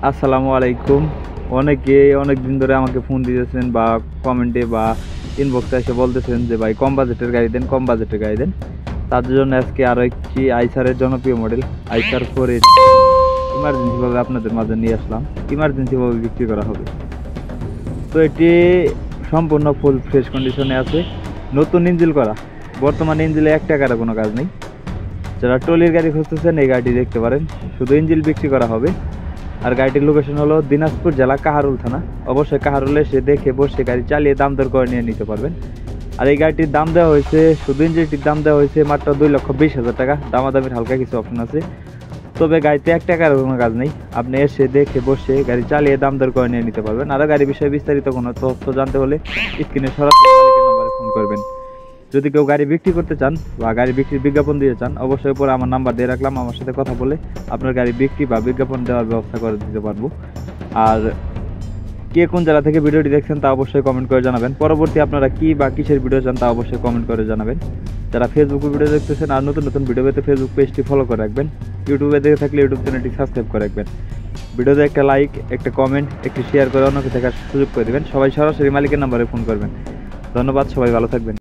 আসসালামু আলাইকুম। অনেক দিন ধরে আমাকে ফোন দিতেছেন বা কমেন্টে বা ইনবক্সে এসে বলতেছেন যে ভাই কম বাজেটের গাড়ি দেন, কম বাজেটের গাড়ি দেন। তাদের জন্য আজকে আরও একটি আইসারের জনপ্রিয় মডেল আইসার 4 ইমার্জেন্সিভাবে আপনাদের মাঝে নিয়ে আসলাম। ইমার্জেন্সিভাবে বিক্রি করা হবে। তো এটি সম্পূর্ণ ফুল ফ্রেশ কন্ডিশনে আছে, নতুন ইঞ্জিল করা। বর্তমানে ইঞ্জিলে 1 টাকারও কোনো কাজ নেই। যারা ট্রলির গাড়ি খুঁজতেছেন এই গাড়িটি দেখতে পারেন। শুধু ইঞ্জিল বিক্রি করা হবে। আর গাড়িটির লোকেশন হলো দিনাজপুর জেলা কাহারুল থানা। অবশ্যই কাহারুলে এসে দেখে বসে গাড়ি চালিয়ে দাম দর করে নিয়ে নিতে পারবেন। আর এই গাড়িটির দাম দেওয়া হয়েছে, শুধু ইঞ্জিনটির দাম দেওয়া হয়েছে মাত্র 2,20,000 টাকা। দামাদামির হালকা কিছু অপশন আছে, তবে গাড়িতে 1 টাকার কোনো কাজ নেই। আপনি এসে দেখে বসে গাড়ি চালিয়ে দাম দর করে নিয়ে নিতে পারবেন। আরও গাড়ির বিষয়ে বিস্তারিত কোনো তথ্য জানতে হলে স্ক্রিনে সরাসরি মালিকের নম্বরে ফোন করবেন। যদি কেউ গাড়ি বিক্রি করতে চান বা গাড়ি বিক্রির বিজ্ঞাপন দিতে চান, অবশ্যই পরে আমার নাম্বার দিয়ে রাখলাম, আমার সাথে কথা বলে আপনার গাড়ি বিক্রি বা বিজ্ঞাপন দেওয়ার ব্যবস্থা করে দিতে পারবো। আর কে কোন জেলা থেকে ভিডিওটি দেখছেন তা অবশ্যই কমেন্ট করে জানাবেন। পরবর্তী আপনারা কি বা কিসের ভিডিও চান তা অবশ্যই কমেন্ট করে জানাবেন। যারা ফেসবুকে ভিডিও দেখতেছেন আর নতুন ভিডিও পেতে ফেসবুক পেজটি ফলো করে রাখবেন। ইউটিউবে দেখে থাকলে ইউটিউব চ্যানেলটি সাবস্ক্রাইব করে রাখবেন। ভিডিওতে একটা লাইক, একটা কমেন্ট, একটি শেয়ার করে অন্যকে দেখার সুযোগ করে দেবেন। সবাই সরাসরি মালিকের নাম্বারে ফোন করবেন। ধন্যবাদ, সবাই ভালো থাকবেন।